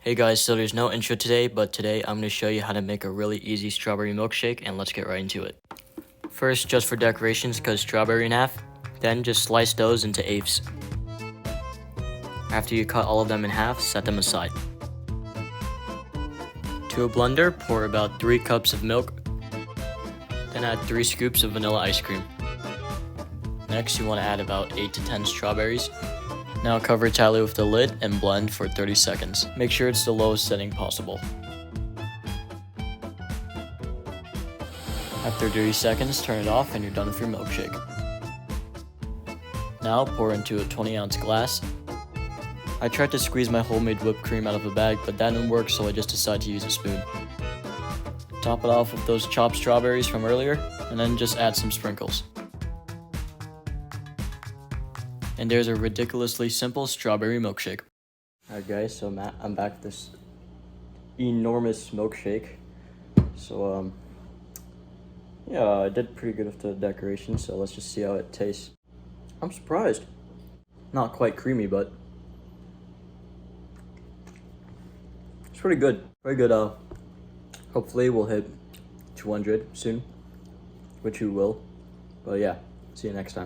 Hey guys, so there's no intro today, but today I'm going to show you how to make a really easy strawberry milkshake, and let's get right into it. First, just for decorations, cut strawberry in half, then just slice those into eighths. After you cut all of them in half, set them aside. To a blender, pour about 3 cups of milk, then add 3 scoops of vanilla ice cream. Next, you want to add about 8 to 10 strawberries. Now cover tightly with the lid and blend for 30 seconds. Make sure it's the lowest setting possible. After 30 seconds, turn it off and you're done with your milkshake. Now pour into a 20-ounce glass. I tried to squeeze my homemade whipped cream out of a bag, but that didn't work, so I just decided to use a spoon. Top it off with those chopped strawberries from earlier, and then just add some sprinkles. And there's a ridiculously simple strawberry milkshake. Alright guys, so I'm back with this enormous milkshake. So yeah, I did pretty good with the decoration, so let's just see how it tastes. I'm surprised. Not quite creamy, but it's pretty good. Very good. Hopefully we'll hit 200 soon, which we will. But yeah, see you next time.